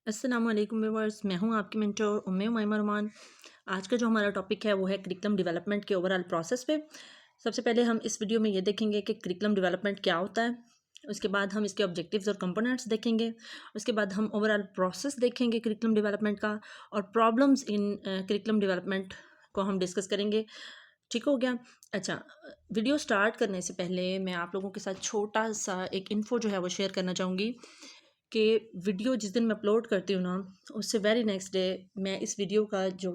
अस्सलाम वालेकुम व्यूअर्स, मैं हूं आपकी मेंटर उम्मे उमैमा रुमान। आज का जो हमारा टॉपिक है वो है करिकुलम डेवलपमेंट के ओवरऑल प्रोसेस पे। सबसे पहले हम इस वीडियो में ये देखेंगे कि करिकुलम डेवलपमेंट क्या होता है। उसके बाद हम इसके ऑब्जेक्टिव्स और कंपोनेंट्स देखेंगे। उसके बाद हम ओवरऑल प्रोसेस देखेंगे करिकुलम डेवलपमेंट का, और प्रॉब्लम्स इन करिकुलम डेवलपमेंट को हम डिस्कस करेंगे। ठीक हो गया। अच्छा, वीडियो स्टार्ट करने से पहले मैं आप लोगों के साथ छोटा सा एक इन्फो जो है वो शेयर करना चाहूँगी कि वीडियो जिस दिन मैं अपलोड करती हूँ ना, उससे वेरी नेक्स्ट डे मैं इस वीडियो का जो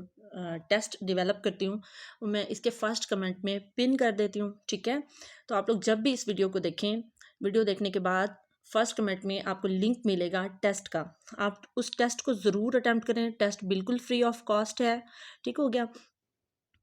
टेस्ट डेवलप करती हूँ वो मैं इसके फर्स्ट कमेंट में पिन कर देती हूँ। ठीक है, तो आप लोग जब भी इस वीडियो को देखें, वीडियो देखने के बाद फर्स्ट कमेंट में आपको लिंक मिलेगा टेस्ट का। आप उस टेस्ट को ज़रूर अटैम्प्ट करें। टेस्ट बिल्कुल फ्री ऑफ कॉस्ट है। ठीक हो गया।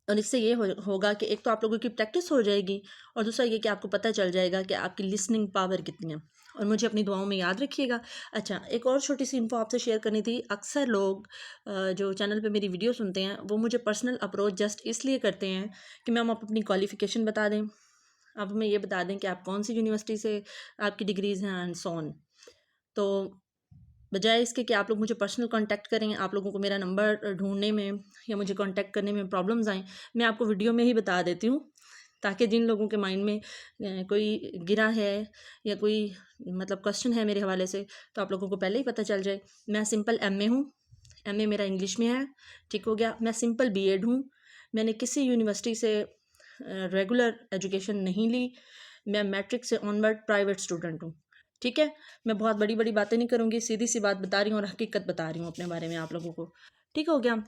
और इससे ये होगा कि एक तो आप लोगों की प्रैक्टिस हो जाएगी, और दूसरा ये कि आपको पता चल जाएगा कि आपकी लिसनिंग पावर कितनी है। और मुझे अपनी दुआओं में याद रखिएगा। अच्छा, एक और छोटी सी इन्फो आपसे शेयर करनी थी। अक्सर लोग जो चैनल पे मेरी वीडियो सुनते हैं वो मुझे पर्सनल अप्रोच जस्ट इसलिए करते हैं कि मैम आप अपनी क्वालिफ़िकेशन बता दें, आप हमें ये बता दें कि आप कौन सी यूनिवर्सिटी से आपकी डिग्रीज़ हैं एंड सो ऑन। तो बजाय इसके कि आप लोग मुझे पर्सनल कांटेक्ट करें, आप लोगों को मेरा नंबर ढूंढने में या मुझे कांटेक्ट करने में प्रॉब्लम्स आएँ, मैं आपको वीडियो में ही बता देती हूँ, ताकि जिन लोगों के माइंड में कोई गिरा है या कोई मतलब क्वेश्चन है मेरे हवाले से, तो आप लोगों को पहले ही पता चल जाए। मैं सिंपल एमए हूँ। एमए मेरा इंग्लिश में है। ठीक हो गया। मैं सिंपल बीएड हूँ। मैंने किसी यूनिवर्सिटी से रेगुलर एजुकेशन नहीं ली। मैं मैट्रिक से ऑनवर्ड प्राइवेट स्टूडेंट हूँ। ठीक है, मैं बहुत बड़ी बड़ी बातें नहीं करूँगी, सीधी सी बात बता रही हूँ और हकीकत बता रही हूँ अपने बारे में आप लोगों को। ठीक हो गया।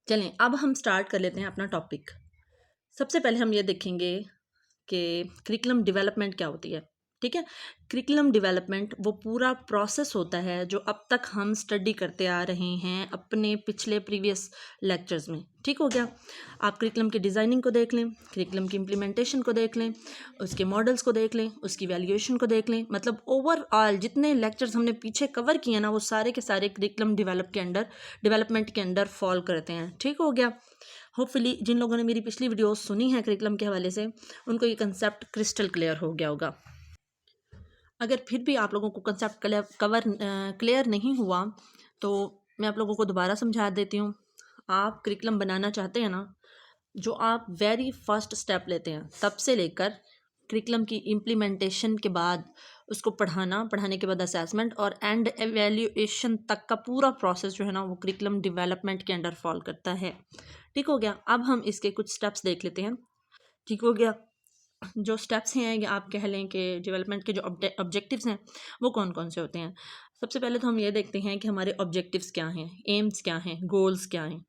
चलें, अब हम स्टार्ट कर लेते हैं अपना टॉपिक। सबसे पहले हम ये देखेंगे कि करिकुलम डेवलपमेंट क्या होती है। ठीक है, करिकुलम डेवलपमेंट वो पूरा प्रोसेस होता है जो अब तक हम स्टडी करते आ रहे हैं अपने पिछले प्रीवियस लेक्चर्स में। ठीक हो गया। आप करिकुलम की डिज़ाइनिंग को देख लें, करिकुलम की इम्प्लीमेंटेशन को देख लें, उसके मॉडल्स को देख लें, उसकी वैल्यूएशन को देख लें। मतलब ओवरऑल जितने लेक्चर्स हमने पीछे कवर किए ना, वो सारे के सारे करिकुलम डेवलपमेंट के अंडर फॉल करते हैं। ठीक हो गया। होपफुली जिन लोगों ने मेरी पिछली वीडियो सुनी है करिकुलम के हवाले से, उनको ये कंसेप्ट क्रिस्टल क्लियर हो गया होगा। अगर फिर भी आप लोगों को कंसेप्ट क्लियर नहीं हुआ, तो मैं आप लोगों को दोबारा समझा देती हूँ। आप करिकुलम बनाना चाहते हैं ना, जो आप वेरी फर्स्ट स्टेप लेते हैं तब से लेकर करिकुलम की इम्प्लीमेंटेशन के बाद उसको पढ़ाने के बाद असेसमेंट और एंड एवेल्यूएशन तक का पूरा प्रोसेस जो है ना, वो करिकुलम डेवलपमेंट के अंडर फॉल करता है। ठीक हो गया। अब हम इसके कुछ स्टेप्स देख लेते हैं। ठीक हो गया। जो स्टेप्स हैं या आप कह लें कि डेवलपमेंट के जो ऑब्जेक्टिव्स हैं वो कौन कौन से होते हैं। सबसे पहले तो हम ये देखते हैं कि हमारे ऑब्जेक्टिव्स क्या हैं, एम्स क्या हैं, गोल्स क्या हैं।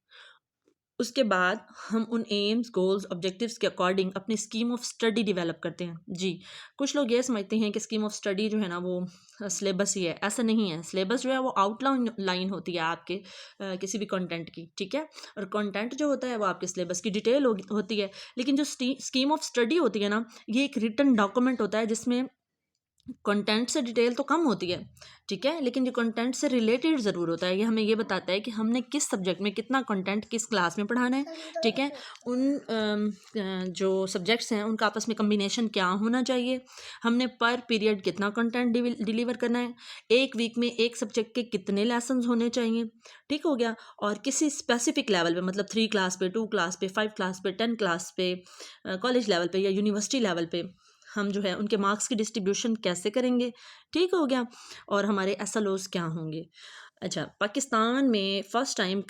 उसके बाद हम उन एम्स गोल्स ऑब्जेक्टिव्स के अकॉर्डिंग अपनी स्कीम ऑफ स्टडी डेवलप करते हैं। जी, कुछ लोग ये समझते हैं कि स्कीम ऑफ स्टडी जो है ना वो सिलेबस ही है। ऐसा नहीं है। सिलेबस जो है वो आउटलाइन लाइन होती है आपके किसी भी कंटेंट की। ठीक है, और कंटेंट जो होता है वो आपके सिलेबस की डिटेल होती है। लेकिन जो स्कीम ऑफ स्टडी होती है ना, ये एक रिटन डॉक्यूमेंट होता है जिसमें कंटेंट से डिटेल तो कम होती है। ठीक है, लेकिन जो कंटेंट से रिलेटेड ज़रूर होता है, ये हमें ये बताता है कि हमने किस सब्जेक्ट में कितना कंटेंट किस क्लास में पढ़ाना है। ठीक है, उन जो सब्जेक्ट्स हैं उनका आपस में कम्बिनेशन क्या होना चाहिए, हमने पर पीरियड कितना कंटेंट डिलीवर करना है, एक वीक में एक सब्जेक्ट के कितने लेसन्स होने चाहिए। ठीक हो गया। और किसी स्पेसिफिक लेवल पे, मतलब 3 क्लास पे, 2 क्लास पे, 5 क्लास पे, 10 क्लास पे, कॉलेज लेवल पे या यूनिवर्सिटी लेवल पे हम जो है उनके मार्क्स की डिस्ट्रीब्यूशन कैसे करेंगे। ठीक हो गया। और हमारे एसएलओज क्या होंगे। अच्छा, पाकिस्तान में first time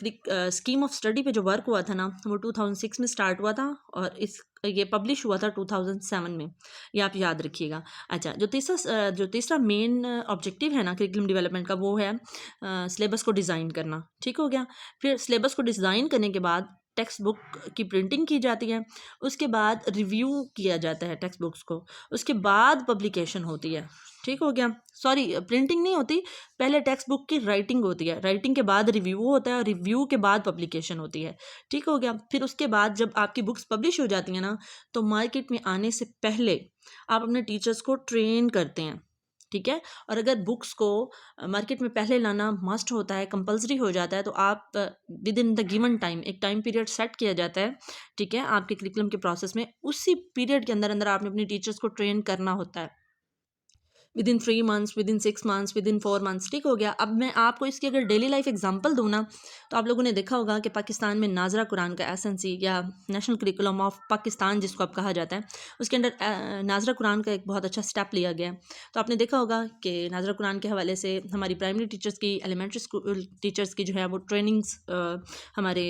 scheme of study पे जो वर्क हुआ था ना, वो 2006 में स्टार्ट हुआ था, और ये पब्लिश हुआ था 2007 में। ये आप याद रखिएगा। अच्छा, जो तीसरा मेन ऑब्जेक्टिव है ना करिकुलम डेवलपमेंट का, वो है सिलेबस को डिज़ाइन करना। ठीक हो गया। फिर सिलेबस को डिज़ाइन करने के बाद टेक्स्ट बुक की प्रिंटिंग की जाती है। उसके बाद रिव्यू किया जाता है टेक्स्ट बुक्स को। उसके बाद पब्लिकेशन होती है। ठीक हो गया। सॉरी, प्रिंटिंग नहीं होती, पहले टेक्स्ट बुक की राइटिंग होती है, राइटिंग के बाद रिव्यू होता है, और रिव्यू के बाद पब्लिकेशन होती है। ठीक हो गया। फिर उसके बाद जब आपकी बुक्स पब्लिश हो जाती हैं ना, तो मार्केट में आने से पहले आप अपने टीचर्स को ट्रेन करते हैं। ठीक है, और अगर बुक्स को मार्केट में पहले लाना मस्ट होता है, कंपलसरी हो जाता है, तो आप with in the given time, एक टाइम पीरियड सेट किया जाता है। ठीक है, आपके करिकुलम के प्रोसेस में उसी पीरियड के अंदर अंदर आपने अपनी टीचर्स को ट्रेन करना होता है। With in 3 months, with in 6 months, with in 4 months, ठीक हो गया। अब मैं आपको इसकी अगर डेली लाइफ एग्जांपल दूँ ना, तो आप लोगों ने देखा होगा कि पाकिस्तान में नाजरा कुरान का एसएनसी या नेशनल करिकुलम ऑफ पाकिस्तान जिसको अब कहा जाता है, उसके अंदर नाजरा कुरान का एक बहुत अच्छा स्टेप लिया गया है। तो आपने देखा होगा कि नाजरा कुरान के हवाले से हमारी प्राइमरी टीचर्स की, एलिमेंट्री स्कूल टीचर्स की जो है वो ट्रेनिंग्स हमारे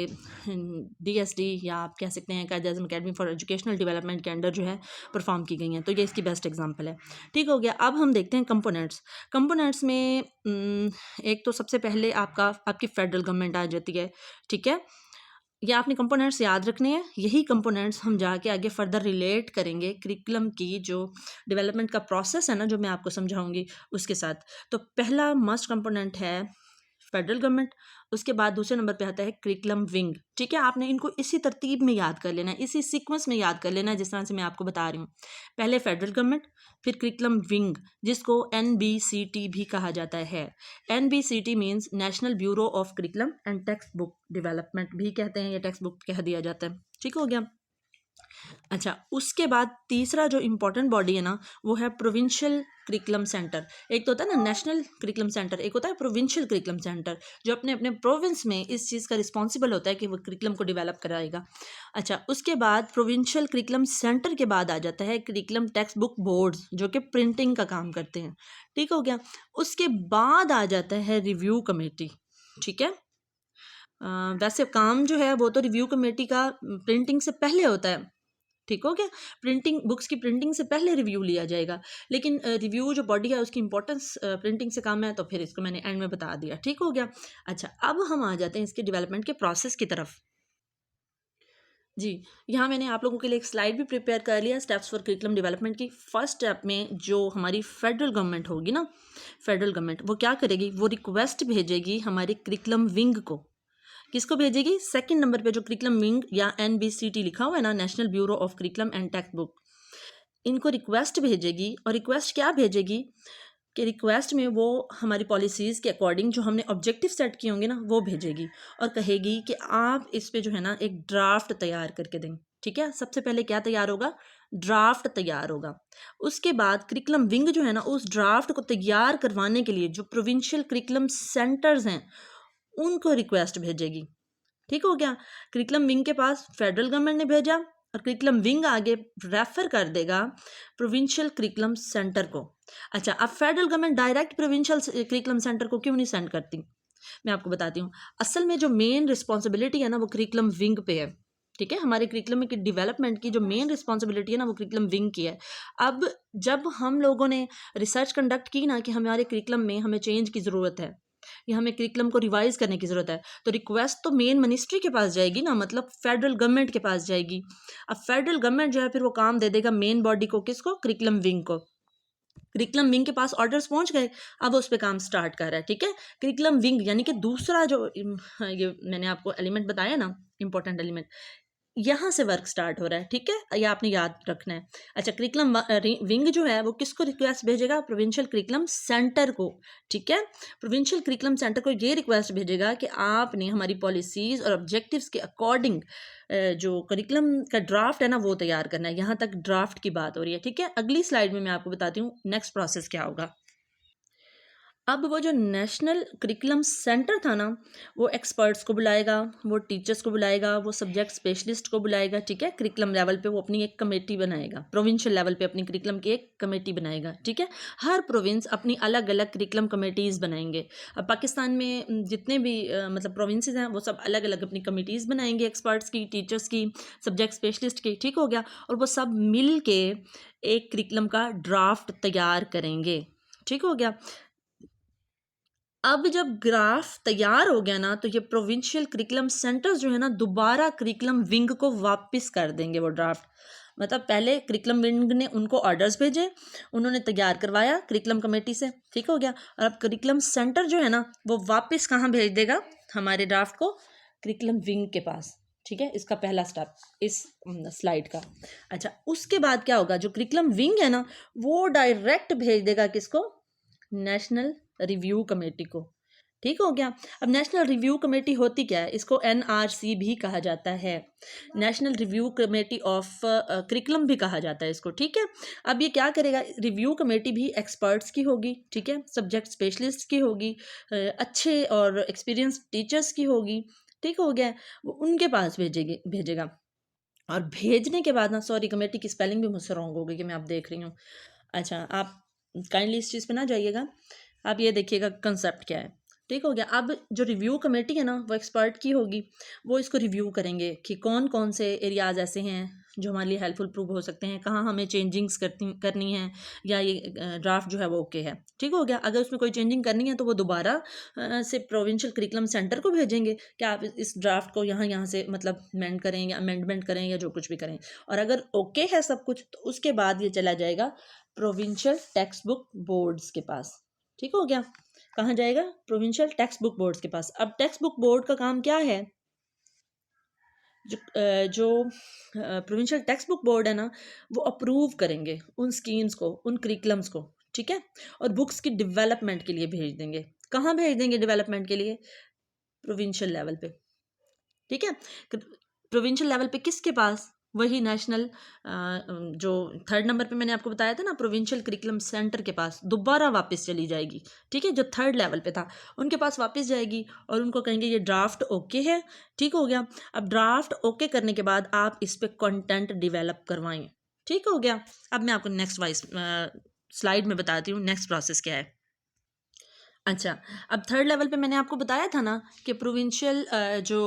DSD या आप कह सकते हैं कायद आज़म अकेडमी फॉर एजुकेशनल डेवलपमेंट के अंडर जो है परफॉर्म की गई हैं। तो ये इसकी बेस्ट एग्जांपल है, ठीक हो गया। अब हम देखते हैं कंपोनेंट्स में एक तो सबसे पहले आपकी फेडरल गवर्नमेंट आ जाती है, ठीक है। ये आपने कंपोनेंट्स याद रखने हैं, यही कंपोनेंट्स हम जाके आगे फर्दर रिलेट करेंगे करिकुलम की जो डेवलपमेंट का प्रोसेस है ना, जो मैं आपको समझाऊंगी उसके साथ। तो पहला मस्ट कंपोनेंट है फेडरल गवर्नमेंट, उसके बाद दूसरे नंबर पे आता है करिकुलम विंग, ठीक है। आपने इनको इसी तरतीब में याद कर लेना है, इसी सीक्वेंस में याद कर लेना है जिस तरह से मैं आपको बता रही हूँ। पहले फेडरल गवर्नमेंट, फिर करिकुलम विंग जिसको NBCT भी कहा जाता है। NBCT means national bureau of curriculum and text book development भी कहते हैं, या टेक्स्ट बुक कह दिया जाता है, ठीक हो गया। अच्छा, उसके बाद तीसरा जो इम्पोर्टेंट बॉडी है ना, वो है प्रोविंशियल करिकुलम सेंटर। एक तो होता है ना नेशनल करिकुलम सेंटर, एक होता है प्रोविंशियल करिकुलम सेंटर, जो अपने अपने प्रोविंस में इस चीज़ का रिस्पॉन्सिबल होता है कि वो करिकुलम को डेवलप कराएगा। अच्छा, उसके बाद प्रोविंशियल करिकुलम सेंटर के बाद आ जाता है करिकुलम टेक्स्ट बुक बोर्ड्स, जो कि प्रिंटिंग का काम करते हैं, ठीक हो गया। उसके बाद आ जाता है रिव्यू कमेटी, ठीक है। वैसे काम जो है वो तो रिव्यू कमेटी का प्रिंटिंग से पहले होता है, ठीक हो गया। प्रिंटिंग बुक्स की प्रिंटिंग से पहले रिव्यू लिया जाएगा, लेकिन रिव्यू जो बॉडी है उसकी इंपॉर्टेंस प्रिंटिंग से कम है, तो फिर इसको मैंने एंड में बता दिया, ठीक हो गया। अच्छा, अब हम आ जाते हैं इसके डेवलपमेंट के प्रोसेस की तरफ। जी, यहाँ मैंने आप लोगों के लिए एक स्लाइड भी प्रिपेयर कर लिया स्टेप्स फॉर करिकुलम डेवलपमेंट की। फर्स्ट स्टेप में जो हमारी फेडरल गवर्नमेंट होगी ना, फेडरल गवर्नमेंट वो क्या करेगी, वो रिक्वेस्ट भेजेगी हमारे करिकुलम विंग को। किसको भेजेगी, सेकंड नंबर पे जो करिकुलम विंग या NBCT लिखा हुआ है ना, national bureau of curriculum and text book, इनको रिक्वेस्ट भेजेगी। और रिक्वेस्ट क्या भेजेगी कि रिक्वेस्ट में वो हमारी पॉलिसीज़ के अकॉर्डिंग जो हमने ऑब्जेक्टिव सेट किए होंगे ना, वो भेजेगी और कहेगी कि आप इस पे जो है ना एक ड्राफ्ट तैयार करके दें, ठीक है। सबसे पहले क्या तैयार होगा, ड्राफ्ट तैयार होगा। उसके बाद करिकुलम विंग जो है ना, उस ड्राफ्ट को तैयार करवाने के लिए जो प्रोविंशियल करिकुलम सेंटर्स हैं उनको रिक्वेस्ट भेजेगी, ठीक हो गया। करिकुलम विंग के पास फेडरल गवर्नमेंट ने भेजा और करिकुलम विंग आगे रेफर कर देगा प्रोविंशियल करिकुलम सेंटर को। अच्छा, अब federal government direct provincial curriculum centre को क्यों नहीं सेंड करती, मैं आपको बताती हूँ। असल में जो मेन रिस्पॉन्सिबिलिटी है ना, वो करिकुलम विंग पे है, ठीक है। हमारे करिकुलम की डेवलपमेंट की जो मेन रिस्पॉन्सिबिलिटी है ना, वो करिकुलम विंग की है। अब जब हम लोगों ने रिसर्च कंडक्ट की ना कि हमारे करिकुलम में हमें चेंज की ज़रूरत है या हमें करिकुलम को रिवाइज करने की ज़रूरत है, तो रिक्वेस्ट तो मेन मिनिस्ट्री के पास जाएगी ना, मतलब फेडरल गवर्नमेंट के पास जाएगी। अब फेडरल गवर्नमेंट जो है फिर वो काम दे देगा मेन बॉडी को, किसको, करिकुलम विंग को। करिकुलम विंग के पास ऑर्डर्स पहुंच गए, अब उस पर काम स्टार्ट कर रहा है, ठीक है। करिकुलम विंग यानी कि दूसरा जो ये मैंने आपको एलिमेंट बताया ना, इंपॉर्टेंट एलिमेंट, यहाँ से वर्क स्टार्ट हो रहा है, ठीक है, ये आपने याद रखना है। अच्छा, करिकुलम विंग जो है वो किसको रिक्वेस्ट भेजेगा, प्रोविंशियल करिकुलम सेंटर को, ठीक है। प्रोविंशियल करिकुलम सेंटर को ये रिक्वेस्ट भेजेगा कि आपने हमारी पॉलिसीज़ और ऑब्जेक्टिव्स के अकॉर्डिंग जो करिकुलम का ड्राफ्ट है ना वो तैयार करना है। यहाँ तक ड्राफ्ट की बात हो रही है, ठीक है। अगली स्लाइड में मैं आपको बताती हूँ नेक्स्ट प्रोसेस क्या होगा। अब वो जो नेशनल करिकुलम सेंटर था ना, वो एक्सपर्ट्स को बुलाएगा, वो टीचर्स को बुलाएगा, वो सब्जेक्ट स्पेशलिस्ट को बुलाएगा, ठीक है। करिकुलम लेवल पे वो अपनी एक कमेटी बनाएगा, प्रोविंशियल लेवल पे अपनी करिकुलम की एक कमेटी बनाएगा, ठीक है। हर प्रोविंस अपनी अलग अलग करिकुलम कमेटीज़ बनाएंगे। अब पाकिस्तान में जितने भी मतलब प्रोविंसेस हैं वो सब अलग अलग अपनी कमेटीज़ बनाएंगे, एक्सपर्ट्स की, टीचर्स की, सब्जेक्ट स्पेशलिस्ट की, ठीक हो गया। और वो सब मिल के एक करिकुलम का ड्राफ्ट तैयार करेंगे, ठीक हो गया। अब जब ग्राफ तैयार हो गया ना, तो ये प्रोविंशियल करिकुलम सेंटर्स जो है ना दोबारा करिकुलम विंग को वापस कर देंगे वो ड्राफ्ट। मतलब पहले करिकुलम विंग ने उनको ऑर्डर्स भेजे, उन्होंने तैयार करवाया करिकुलम कमेटी से, ठीक हो गया। और अब करिकुलम सेंटर जो है ना वो वापस कहाँ भेज देगा हमारे ड्राफ्ट को, करिकुलम विंग के पास, ठीक है। इसका पहला स्टेप इस स्लाइड का। अच्छा, उसके बाद क्या होगा, जो करिकुलम विंग है ना वो डायरेक्ट भेज देगा किसको, नेशनल रिव्यू कमेटी को, ठीक हो गया। अब नेशनल रिव्यू कमेटी होती क्या है, इसको NRC भी कहा जाता है, national review committee of curriculum भी कहा जाता है इसको, ठीक है। अब ये क्या करेगा, रिव्यू कमेटी भी एक्सपर्ट्स की होगी, ठीक है, सब्जेक्ट स्पेशलिस्ट की होगी, अच्छे और एक्सपीरियंस टीचर्स की होगी, ठीक हो गया। वो उनके पास भेजेगा और भेजने के बाद ना, सॉरी कमेटी की स्पेलिंग भी मुझसे रॉन्ग हो गई कि मैं आप देख रही हूँ। अच्छा, आप काइंडली इस चीज़ पे ना जाइएगा, आप ये देखिएगा कंसेप्ट क्या है, ठीक हो गया। अब जो रिव्यू कमेटी है ना, वो एक्सपर्ट की होगी, वो इसको रिव्यू करेंगे कि कौन कौन से एरियाज ऐसे हैं जो हमारे लिए हेल्पफुल प्रूव हो सकते हैं, कहाँ हमें चेंजिंग्स करनी है, या ये ड्राफ्ट जो है वो ओके है, ठीक हो गया। अगर उसमें कोई चेंजिंग करनी है तो वो दोबारा से प्रोविंशियल करिकुलम सेंटर को भेजेंगे कि आप इस ड्राफ्ट को यहाँ से मतलब अमेंड करें या अमेंडमेंट करें या जो कुछ भी करें, और अगर ओके है सब कुछ तो उसके बाद ये चला जाएगा प्रोविंशियल टेक्स्ट बुक बोर्ड्स के पास, ठीक हो गया। कहाँ जाएगा, प्रोविंशियल टेक्स्ट बुक बोर्ड्स के पास। अब टेक्स्ट बुक बोर्ड का काम क्या है, जो प्रोविंशियल टेक्स्ट बुक बोर्ड है ना, वो अप्रूव करेंगे उन स्कीम्स को, उन करिकुलम्स को, ठीक है, और बुक्स की डेवलपमेंट के लिए भेज देंगे। कहाँ भेज देंगे डेवलपमेंट के लिए, प्रोविंशियल लेवल पे, ठीक है। प्रोविंशियल लेवल पे किसके पास, वही नेशनल जो थर्ड नंबर पे मैंने आपको बताया था ना, प्रोविंशियल करिकुलम सेंटर के पास दोबारा वापस चली जाएगी, ठीक है, जो थर्ड लेवल पे था उनके पास वापस जाएगी और उनको कहेंगे ये ड्राफ्ट ओके है, ठीक हो गया। अब ड्राफ्ट ओके करने के बाद आप इस पे कंटेंट डेवलप करवाएं, ठीक हो गया। अब मैं आपको नेक्स्ट वाइज स्लाइड में बताती हूँ नेक्स्ट प्रोसेस क्या है। अच्छा, अब थर्ड लेवल पे मैंने आपको बताया था ना कि प्रोविंशियल जो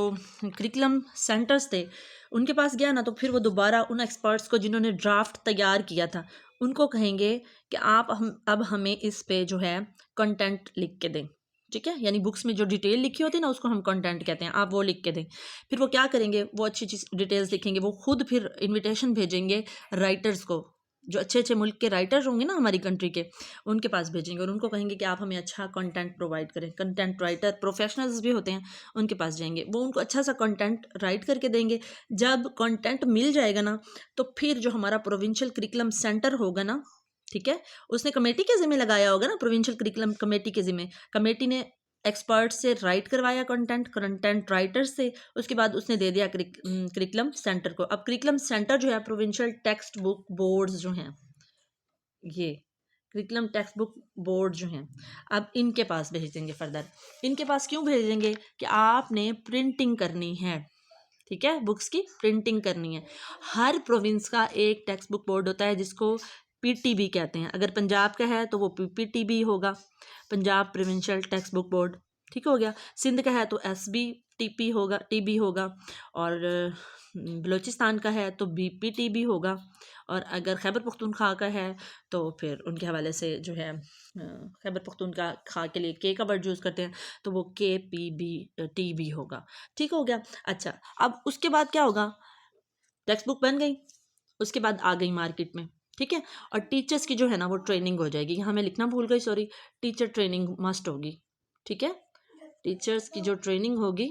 करिकुलम सेंटर्स थे उनके पास गया ना, तो फिर वो दोबारा उन एक्सपर्ट्स को जिन्होंने ड्राफ्ट तैयार किया था उनको कहेंगे कि आप अब हमें इस पे जो है कंटेंट लिख के दें, ठीक है, यानी बुक्स में जो डिटेल लिखी होती है ना उसको हम कंटेंट कहते हैं, आप वो लिख के दें। फिर वो क्या करेंगे, वो अच्छी चीज़ डिटेल्स लिखेंगे, वो खुद फिर इन्विटेशन भेजेंगे राइटर्स को, जो अच्छे अच्छे मुल्क के राइटर्स होंगे ना हमारी कंट्री के, उनके पास भेजेंगे और उनको कहेंगे कि आप हमें अच्छा कंटेंट प्रोवाइड करें। कंटेंट राइटर प्रोफेशनल्स भी होते हैं, उनके पास जाएंगे, वो उनको अच्छा सा कंटेंट राइट करके देंगे। जब कंटेंट मिल जाएगा ना, तो फिर जो हमारा प्रोविंशियल करिकुलम सेंटर होगा ना, ठीक है, उसने कमेटी के ज़िम्मे लगाया होगा ना, प्रोविंशियल करिकुलम कमेटी के ज़िम्मे, कमेटी ने एक्सपर्ट से राइट करवाया कंटेंट राइटर से, उसके बाद उसने दे दिया करिकुलम सेंटर को। अब करिकुलम सेंटर जो है प्रोविंशियल टेक्स्ट बुक बोर्ड्स जो हैं, ये करिकुलम टेक्स्ट बुक बोर्ड जो हैं, अब इनके पास भेज देंगे फर्दर। इनके पास क्यों भेजेंगे कि आपने प्रिंटिंग करनी है, ठीक है, बुक्स की प्रिंटिंग करनी है। हर प्रोविंस का एक टेक्स्ट बुक बोर्ड होता है जिसको PTB कहते हैं। अगर पंजाब का है तो वो PPTB होगा, Punjab provincial text book board, ठीक हो गया। सिंध का है तो SBTP होगा, TB होगा, और बलूचिस्तान का है तो BPTB होगा, और अगर खैबर पख्तूनख्वा का है तो फिर उनके हवाले से जो है खैबर पख्तूनख्वा के लिए के का वर्ड यूज़ करते हैं तो वो KPBTB होगा, ठीक हो गया। अच्छा, अब उसके बाद क्या होगा, टेक्स्ट बुक बन गई, उसके बाद आ गई मार्केट में, ठीक है, और टीचर्स की जो है ना वो ट्रेनिंग हो जाएगी। यहाँ मैं लिखना भूल गई, सॉरी, टीचर ट्रेनिंग मस्ट होगी, ठीक है, टीचर्स की जो ट्रेनिंग होगी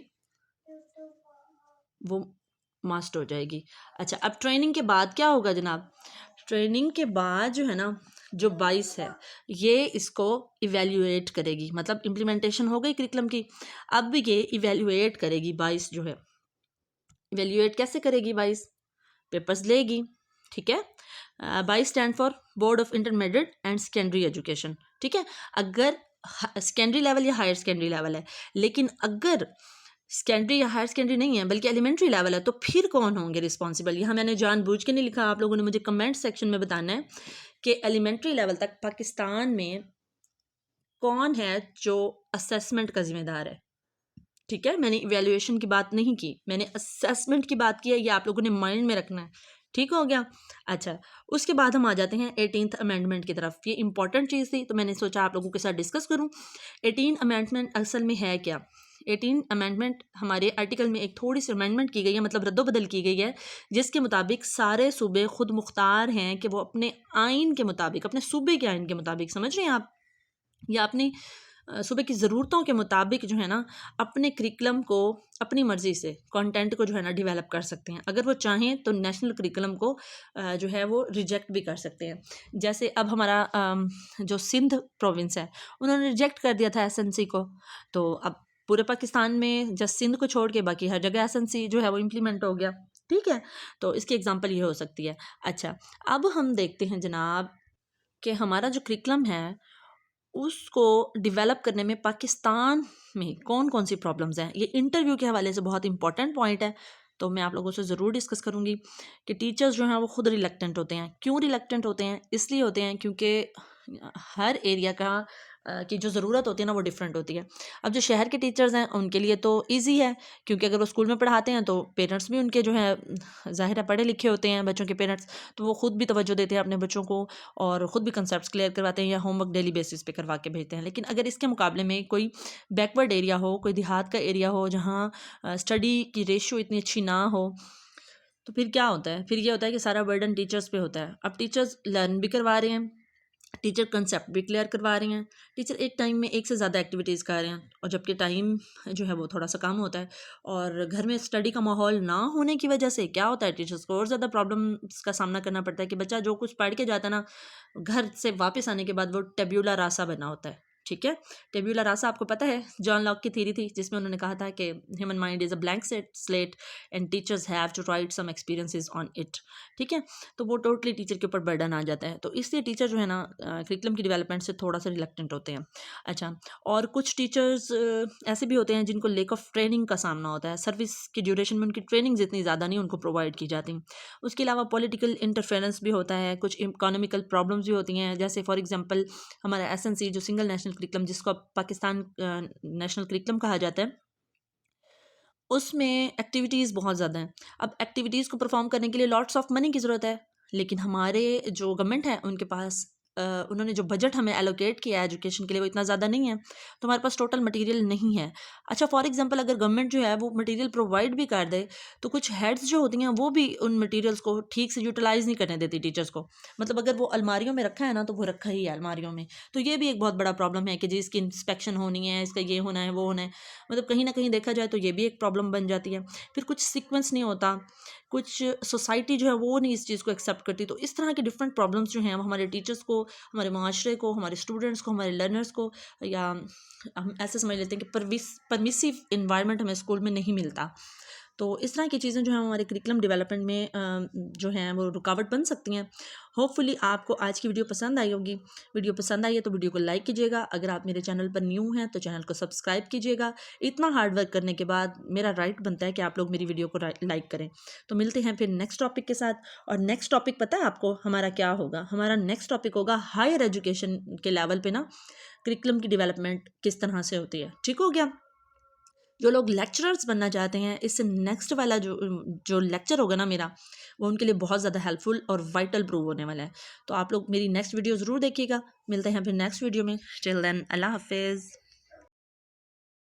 वो मस्ट हो जाएगी। अच्छा, अब ट्रेनिंग के बाद क्या होगा जनाब, ट्रेनिंग के बाद जो है ना, जो 22 है ये इसको इवेल्युएट करेगी, मतलब इम्प्लीमेंटेशन हो गई करिकुलम की, अब ये इवेल्युएट करेगी 22 जो है, इवेल्युएट कैसे करेगी, 22 पेपर्स लेगी, ठीक है। 22 stand for board of intermediate and secondary education, ठीक है। अगर सेकेंडरी लेवल या हायर सेकेंडरी लेवल है, लेकिन अगर सेकेंडरी या हायर सेकेंडरी नहीं है बल्कि एलिमेंट्री लेवल है, तो फिर कौन होंगे रिस्पॉन्सिबल। यहाँ मैंने जानबूझ के नहीं लिखा, आप लोगों ने मुझे कमेंट सेक्शन में बताना है कि एलिमेंट्री लेवल तक पाकिस्तान में कौन है जो असेसमेंट का जिम्मेदार है, ठीक है। मैंने इवेल्युएशन की बात नहीं की, मैंने असेसमेंट की बात की है, ये आप लोगों ने माइंड में रखना है, ठीक हो गया। अच्छा, उसके बाद हम आ जाते हैं 18th अमेंडमेंट की तरफ। ये इंपॉर्टेंट चीज़ थी तो मैंने सोचा आप लोगों के साथ डिस्कस करूं। 18 अमेंडमेंट असल में है क्या, 18 अमेंडमेंट हमारे आर्टिकल में एक थोड़ी सी अमेंडमेंट की गई है, मतलब रद्दोबदल की गई है, जिसके मुताबिक सारे सूबे खुद मुख्तार हैं कि वो अपने आइन के मुताबिक, अपने सूबे के आइन के मुताबिक, समझ रहे हैं आप, या अपनी सूबे की ज़रूरतों के मुताबिक जो है ना अपने करिकुलम को अपनी मर्ज़ी से कंटेंट को जो है ना डेवलप कर सकते हैं। अगर वो चाहें तो नेशनल करिकुलम को जो है वो रिजेक्ट भी कर सकते हैं। जैसे अब हमारा जो सिंध प्रोविंस है उन्होंने रिजेक्ट कर दिया था एसएनसी को, तो अब पूरे पाकिस्तान में जस्ट सिंध को छोड़ के बाकी हर जगह एसएनसी जो है वो इम्प्लीमेंट हो गया। ठीक है, तो इसकी एग्जांपल ये हो सकती है। अच्छा, अब हम देखते हैं जनाब कि हमारा जो करिकुलम है उसको डेवलप करने में पाकिस्तान में कौन-कौन सी प्रॉब्लम्स हैं। ये इंटरव्यू के हवाले से बहुत इंपॉर्टेंट पॉइंट है, तो मैं आप लोगों से ज़रूर डिस्कस करूँगी कि टीचर्स जो हैं वो खुद रिलक्टेंट होते हैं। क्यों रिलक्टेंट होते हैं? इसलिए होते हैं क्योंकि हर एरिया का की जो ज़रूरत होती है ना वो डिफरेंट होती है। अब जो शहर के टीचर्स हैं उनके लिए तो ईज़ी है, क्योंकि अगर वो स्कूल में पढ़ाते हैं तो पेरेंट्स भी उनके जो है ज़ाहिर है पढ़े लिखे होते हैं बच्चों के पेरेंट्स, तो वो खुद भी तवज्जो देते हैं अपने बच्चों को और ख़ुद भी कंसेप्ट्स क्लियर करवाते हैं या होमवर्क डेली बेसिस पे करवा के भेजते हैं। लेकिन अगर इसके मुकाबले में कोई बैकवर्ड एरिया हो, कोई देहात का एरिया हो जहाँ स्टडी की रेशियो इतनी अच्छी ना हो, तो फिर क्या होता है? फिर ये होता है कि सारा बर्डन टीचर्स पे होता है। अब टीचर्स लर्न भी करवा रहे हैं, टीचर कंसेप्ट भी क्लियर करवा रही हैं, टीचर एक टाइम में एक से ज़्यादा एक्टिविटीज़ कर रहे हैं, और जबकि टाइम जो है वो थोड़ा सा कम होता है, और घर में स्टडी का माहौल ना होने की वजह से क्या होता है, टीचर्स को और ज़्यादा प्रॉब्लम्स का सामना करना पड़ता है कि बच्चा जो कुछ पढ़ के जाता है ना, घर से वापस आने के बाद वो टेब्यूला रासा बना होता है। ठीक है, टेब्यूला रासा आपको पता है जॉन लॉक की थ्योरी थी जिसमें उन्होंने कहा था कि human mind is a blank slate and teachers have to write some experiences on it. ठीक है, तो वो टोटली टीचर के ऊपर बर्डन आ जाता है, तो इसलिए टीचर जो है ना करिकुलम की डेवलपमेंट से थोड़ा सा रिलक्टेंट होते हैं। अच्छा, और कुछ टीचर्स ऐसे भी होते हैं जिनको लेक ऑफ ट्रेनिंग का सामना होता है, सर्विस की ड्यूरेशन में उनकी ट्रेनिंग इतनी ज़्यादा नहीं उनको प्रोवाइड की जाती। उसके अलावा पॉलिटिकल इंटरफेरेंस भी होता है, कुछ इकोनॉमिकल प्रॉब्लम्स भी होती हैं, जैसे फॉर एग्जांपल हमारा एसएनसी जो सिंगल नेशनल करिकुलम जिसको अब पाकिस्तान नेशनल करिकुलम कहा जाता है, उसमें एक्टिविटीज़ बहुत ज़्यादा हैं। अब एक्टिविटीज़ को परफॉर्म करने के लिए लॉट्स ऑफ मनी की ज़रूरत है, लेकिन हमारे जो गवर्नमेंट है उनके पास उन्होंने जो बजट हमें एलोकेट किया है एजुकेशन के लिए वो इतना ज़्यादा नहीं है, तो हमारे पास टोटल मटेरियल नहीं है। अच्छा, फॉर एग्जांपल अगर गवर्नमेंट जो है वो मटेरियल प्रोवाइड भी कर दे, तो कुछ हेड्स जो होती हैं वो भी उन मटेरियल्स को ठीक से यूटिलाइज़ नहीं करने देती टीचर्स को। मतलब अगर वो अलमारियों में रखा है ना तो वो रखा ही है अलमारियों में, तो ये भी एक बहुत बड़ा प्रॉब्लम है कि जी इसकी इंस्पेक्शन होनी है, इसका ये होना है, वो होना है, मतलब कहीं ना कहीं देखा जाए तो ये भी एक प्रॉब्लम बन जाती है। फिर कुछ सीक्वेंस नहीं होता, कुछ सोसाइटी जो है वो नहीं इस चीज़ को एक्सेप्ट करती, तो इस तरह के डिफरेंट प्रॉब्लम्स जो हैं वो हमारे टीचर्स को, हमारे माशरे को, हमारे स्टूडेंट्स को, हमारे लर्नर्स को, या हम ऐसे समझ लेते हैं कि परमिसिव इन्वायरमेंट हमें स्कूल में नहीं मिलता। तो इस तरह की चीज़ें जो हैं हमारे करिकुलम डेवलपमेंट में जो हैं वो रुकावट बन सकती हैं। होपफुली आपको आज की वीडियो पसंद आई होगी। वीडियो पसंद आई है तो वीडियो को लाइक कीजिएगा, अगर आप मेरे चैनल पर न्यू हैं तो चैनल को सब्सक्राइब कीजिएगा। इतना हार्ड वर्क करने के बाद मेरा राइट बनता है कि आप लोग मेरी वीडियो को लाइक करें। तो मिलते हैं फिर नेक्स्ट टॉपिक के साथ, और नेक्स्ट टॉपिक पता है आपको हमारा क्या होगा? हमारा नेक्स्ट टॉपिक होगा हायर एजुकेशन के लेवल पे ना करिकुलम की डेवलपमेंट किस तरह से होती है। ठीक हो गया? जो लोग लेक्चरर्स बनना चाहते हैं, इससे नेक्स्ट वाला जो जो लेक्चर होगा ना मेरा, वो उनके लिए बहुत ज़्यादा हेल्पफुल और वाइटल प्रूव होने वाला है। तो आप लोग मेरी नेक्स्ट वीडियो ज़रूर देखिएगा। मिलते हैं फिर नेक्स्ट वीडियो में। टिल देन, अल्लाह हाफिज़।